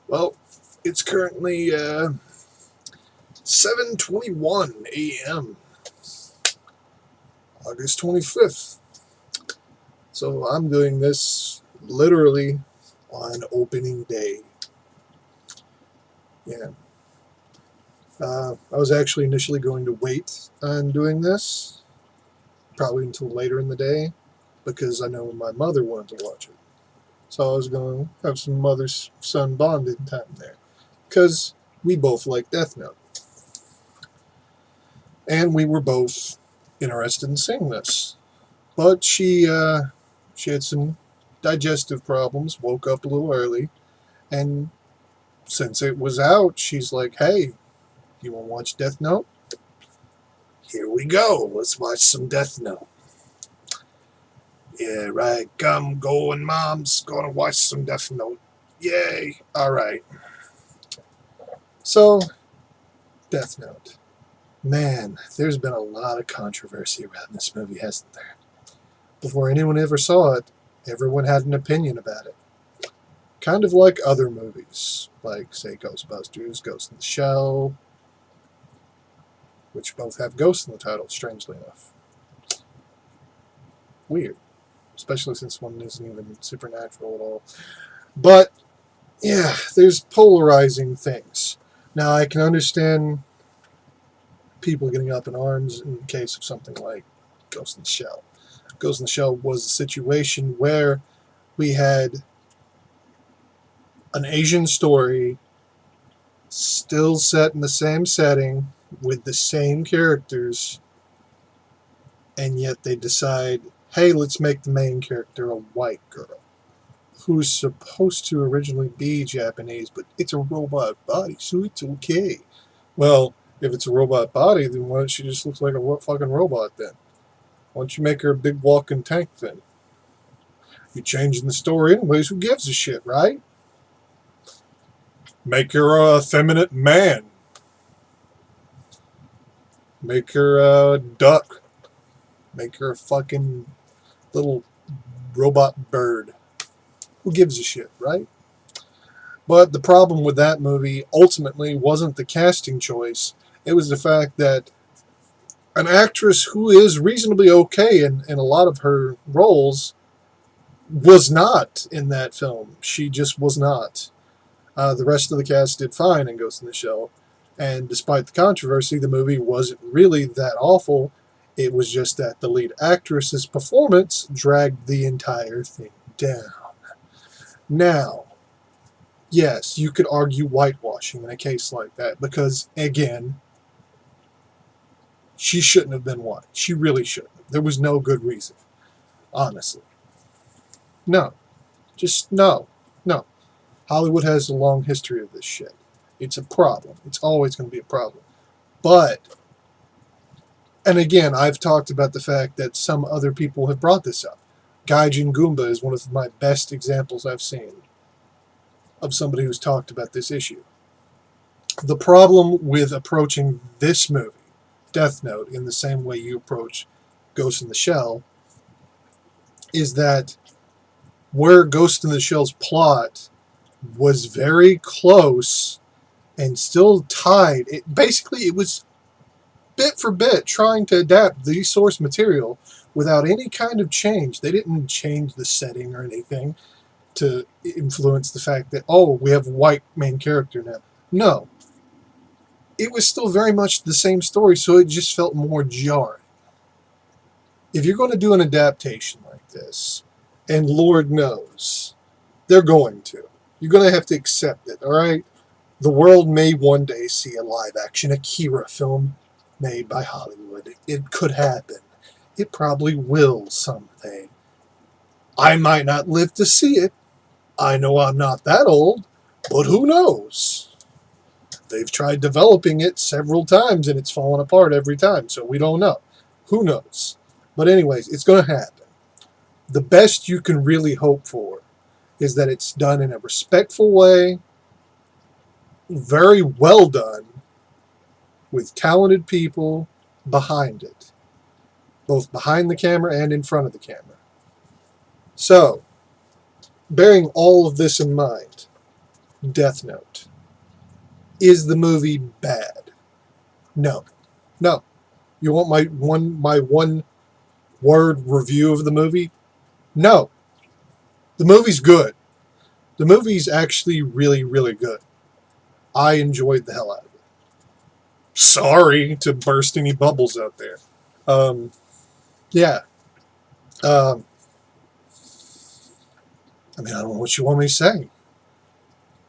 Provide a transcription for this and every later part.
Well, it's currently 7:21 a.m. August 25th. So I'm doing this literally on opening day. Yeah. I was actually initially going to wait on doing this, probably until later in the day, because I know my mother wanted to watch it. So I was going to have some mother-son bonding time there, because we both like Death Note. And we were both interested in seeing this. But she had some digestive problems, woke up a little early, and since it was out, she's like, hey, you want to watch Death Note? Here we go. Let's watch some Death Note. Yeah, right. Come, going, Mom's gonna watch some Death Note. Yay. All right. So, Death Note. Man, there's been a lot of controversy around this movie, hasn't there? Before anyone ever saw it, everyone had an opinion about it. Kind of like other movies, like, say, Ghostbusters, Ghost in the Shell, which both have ghosts in the title, strangely enough. Weird. Especially since one isn't even supernatural at all. But, yeah, there's polarizing things. Now, I can understand people getting up in arms in the case of something like Ghost in the Shell. Ghost in the Shell was a situation where we had an Asian story still set in the same setting with the same characters, and yet they decide, hey, let's make the main character a white girl who's supposed to originally be Japanese, but it's a robot body, so it's okay. Well, if it's a robot body, then why don't she just look like a fucking robot then? Why don't you make her a big walking tank then? You're changing the story anyways, who gives a shit, right? Make her a effeminate man. Make her a duck. Make her a fucking little robot bird. Who gives a shit, right? But the problem with that movie ultimately wasn't the casting choice. It was the fact that an actress who is reasonably okay in a lot of her roles was not in that film. She just was not. The rest of the cast did fine in Ghost in the Shell. And despite the controversy, the movie wasn't really that awful. It was just that the lead actress's performance dragged the entire thing down. Now, yes, you could argue whitewashing in a case like that because, again, she shouldn't have been white. She really shouldn't have. There was no good reason, honestly. No. Just no. No. Hollywood has a long history of this shit. It's a problem. It's always going to be a problem. But, and again, I've talked about the fact that some other people have brought this up. Gaijin Goomba is one of my best examples I've seen of somebody who's talked about this issue. The problem with approaching this movie, Death Note, in the same way you approach Ghost in the Shell, is that where Ghost in the Shell's plot was very close and still tied, it was bit for bit trying to adapt the source material without any kind of change. They didn't change the setting or anything to influence the fact that, oh, we have a white main character now. No. It was still very much the same story, so it just felt more jarring. If you're going to do an adaptation like this, and Lord knows, they're going to. You're going to have to accept it, all right? The world may one day see a live-action Akira film made by Hollywood. It could happen. It probably will someday. I might not live to see it. I know I'm not that old, but who knows? They've tried developing it several times, and it's fallen apart every time, so we don't know. Who knows? But anyways, it's going to happen. The best you can really hope for is that it's done in a respectful way, very well done, with talented people behind it, both behind the camera and in front of the camera. So, bearing all of this in mind, Death Note. Is the movie bad? No. No. You want my one word review of the movie? No. The movie's good. The movie's actually really, really good. I enjoyed the hell out of it. Sorry to burst any bubbles out there. Yeah. Um, I mean, I don't know what you want me to say.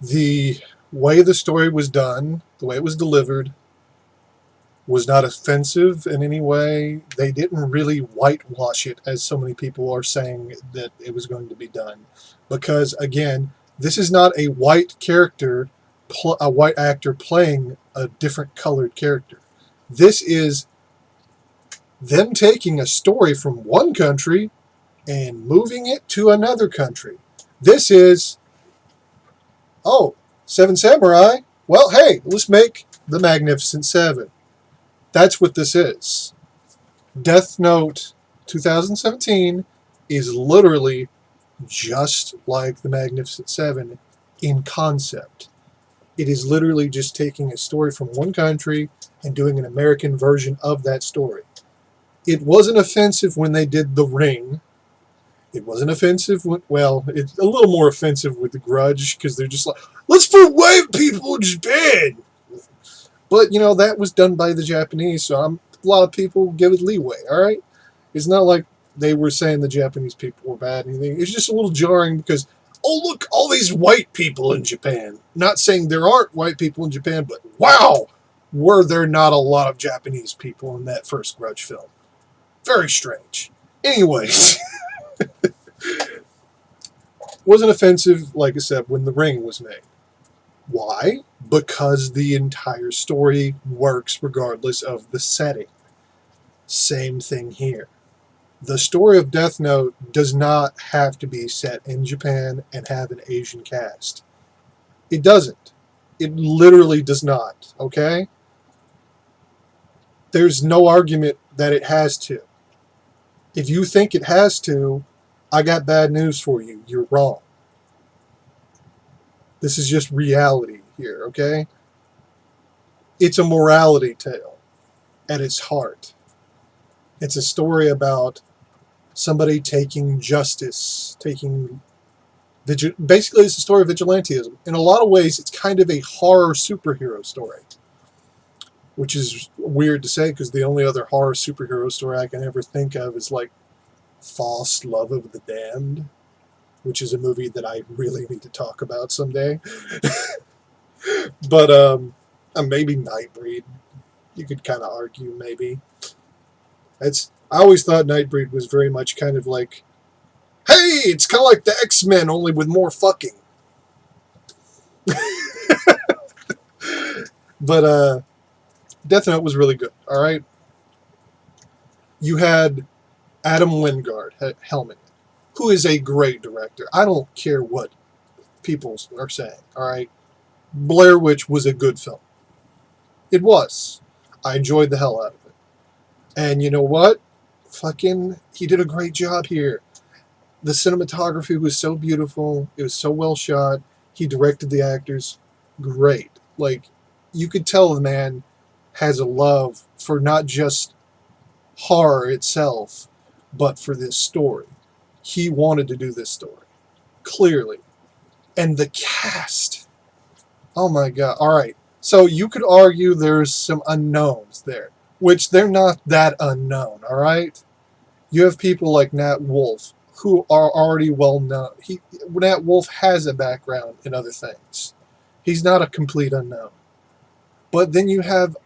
The way the story was done, the way it was delivered, was not offensive in any way. They didn't really whitewash it, as so many people are saying that it was going to be done. Because, again, this is not a white character, a white actor playing a different colored character. This is them taking a story from one country and moving it to another country. This is, oh, Seven Samurai. Well, hey, let's make the Magnificent Seven. That's what this is. Death Note 2017 is literally just like the Magnificent Seven in concept. It is literally just taking a story from one country and doing an American version of that story. It wasn't offensive when they did The Ring. It wasn't offensive when, well, it's a little more offensive with The Grudge, because they're just like, let's put white people in Japan! But, you know, that was done by the Japanese, so a lot of people give it leeway, alright? It's not like they were saying the Japanese people were bad or anything. It's just a little jarring because, oh, look, all these white people in Japan. Not saying there aren't white people in Japan, but wow, were there not a lot of Japanese people in that first Grudge film? Very strange. Anyways, wasn't offensive, like I said, when The Ring was made. Why? Because the entire story works regardless of the setting. Same thing here. The story of Death Note does not have to be set in Japan and have an Asian cast. It doesn't. It literally does not, okay? There's no argument that it has to. If you think it has to, I got bad news for you. You're wrong. This is just reality here, okay? It's a morality tale at its heart. It's a story about somebody taking justice, basically it's a story of vigilantism. In a lot of ways, it's kind of a horror superhero story, which is weird to say because the only other horror superhero story I can ever think of is like False Love of the Damned, which is a movie that I really need to talk about someday. But maybe Nightbreed. You could kind of argue maybe. I always thought Nightbreed was very much kind of like, hey, it's kind of like the X-Men, only with more fucking. But Death Note was really good, alright? You had Adam Wingard, Hellman, who is a great director. I don't care what people are saying, alright? Blair Witch was a good film. It was. I enjoyed the hell out of it. And you know what? Fucking, he did a great job here. The cinematography was so beautiful. It was so well shot. He directed the actors. Great. Like, you could tell the man has a love for not just horror itself, but for this story. He wanted to do this story. Clearly. And the cast. Oh my god. Alright. So you could argue there's some unknowns there, which they're not that unknown, alright? You have people like Nat Wolff, who are already well known. Nat Wolff has a background in other things. He's not a complete unknown. But then you have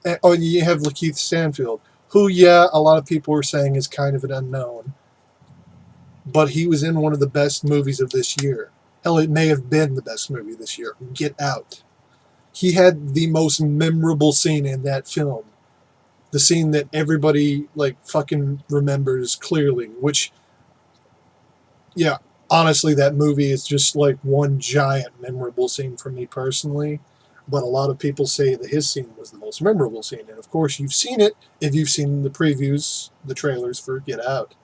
Lakeith Stanfield, who, yeah, a lot of people are saying is kind of an unknown. But he was in one of the best movies of this year. Hell, it may have been the best movie this year. Get Out. He had the most memorable scene in that film. The scene that everybody, like, fucking remembers clearly. Which, yeah, honestly, that movie is just, like, one giant memorable scene for me personally. But a lot of people say that his scene was the most memorable scene. And, of course, you've seen it if you've seen the previews, the trailers for Get Out.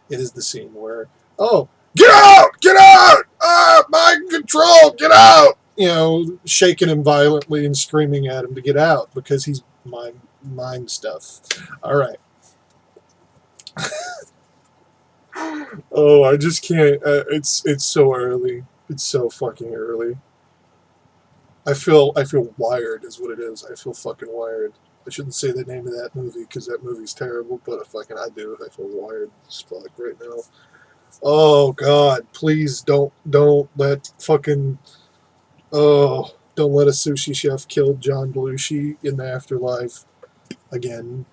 It is the scene where Oh, get out! Get out! Ah, mind control! Get out! You know, shaking him violently and screaming at him to get out because he's mind stuff. All right. Oh, I just can't. It's so early. It's so fucking early. I feel wired is what it is. I feel fucking wired. I shouldn't say the name of that movie because that movie's terrible, but I do. I feel wired as fuck right now. Oh God, please don't let fucking don't let a sushi chef kill John Belushi in the afterlife again.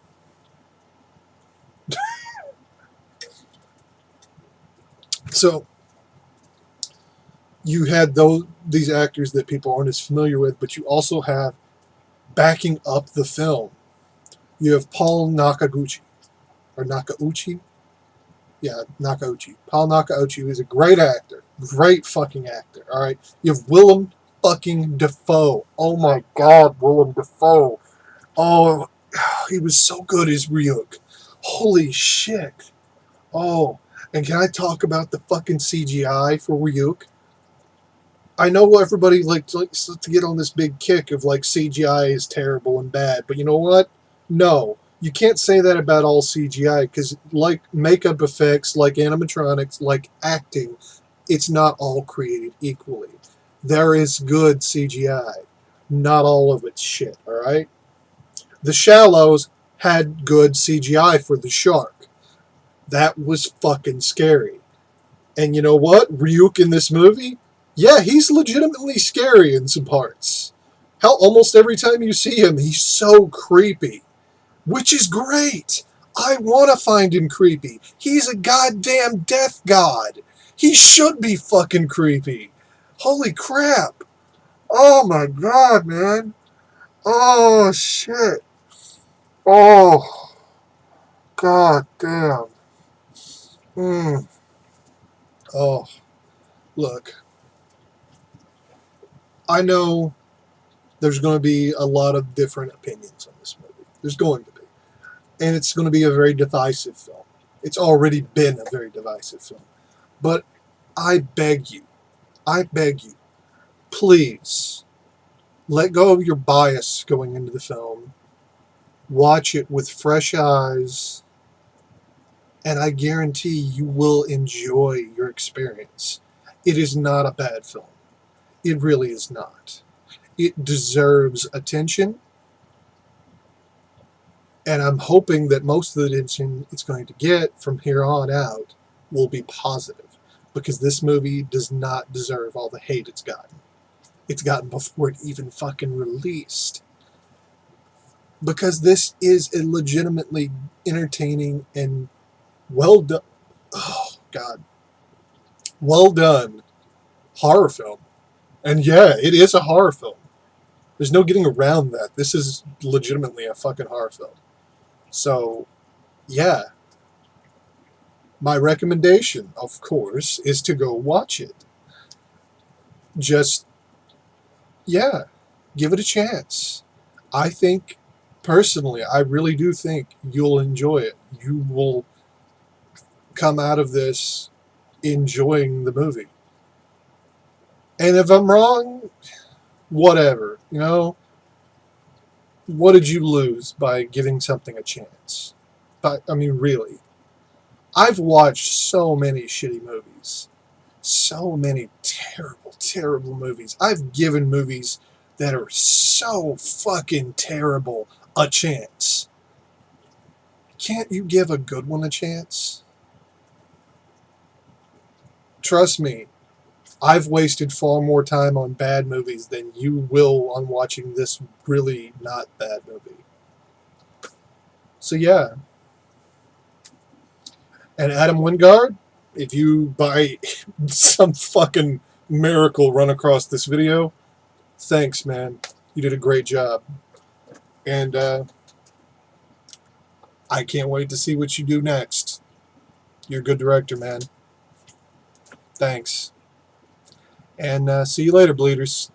So you had these actors that people aren't as familiar with, but you also have backing up the film. You have Paul Nakaguchi or Nakauchi. Yeah, Nakauchi. Paul Nakauchi is a great actor. Great fucking actor. All right. You have Willem fucking Dafoe. Oh my God, Willem Dafoe. Oh, he was so good as Ryuk. Holy shit. Oh, and can I talk about the fucking CGI for Ryuk? I know everybody likes to get on this big kick of like CGI is terrible and bad, but you know what? No, you can't say that about all CGI because like makeup effects, like animatronics, like acting, it's not all created equally. There is good CGI, not all of it's shit. All right. The Shallows had good CGI for the shark. That was fucking scary. And you know what? Ryuk in this movie, yeah, he's legitimately scary in some parts. Hell, almost every time you see him, he's so creepy, which is great. I want to find him creepy. He's a goddamn death god. He should be fucking creepy. Holy crap. Oh my God, man. Oh shit. Oh, god damn. Mm. Oh, look. I know there's going to be a lot of different opinions on this movie. There's going to be. And it's going to be a very divisive film. It's already been a very divisive film. But I beg you, please, let go of your bias going into the film. Watch it with fresh eyes, and I guarantee you will enjoy your experience. It is not a bad film. It really is not. It deserves attention, and I'm hoping that most of the attention it's going to get from here on out will be positive, because this movie does not deserve all the hate it's gotten. It's gotten before it even fucking released. Because this is a legitimately entertaining and well done, oh God, well done horror film. And yeah, it is a horror film. There's no getting around that. This is legitimately a fucking horror film. So, yeah. My recommendation, of course, is to go watch it. Just, yeah, give it a chance. I think, personally, I really do think you'll enjoy it. You will come out of this enjoying the movie. And if I'm wrong, whatever, you know? What did you lose by giving something a chance? But, I mean, really. I've watched so many shitty movies. So many terrible, terrible movies. I've given movies that are so fucking terrible a chance. Can't you give a good one a chance? Trust me, I've wasted far more time on bad movies than you will on watching this really not bad movie. So yeah. And Adam Wingard, if you by some fucking miracle run across this video, thanks, man. You did a great job. And I can't wait to see what you do next. You're a good director, man. Thanks. And see you later, Bleeders.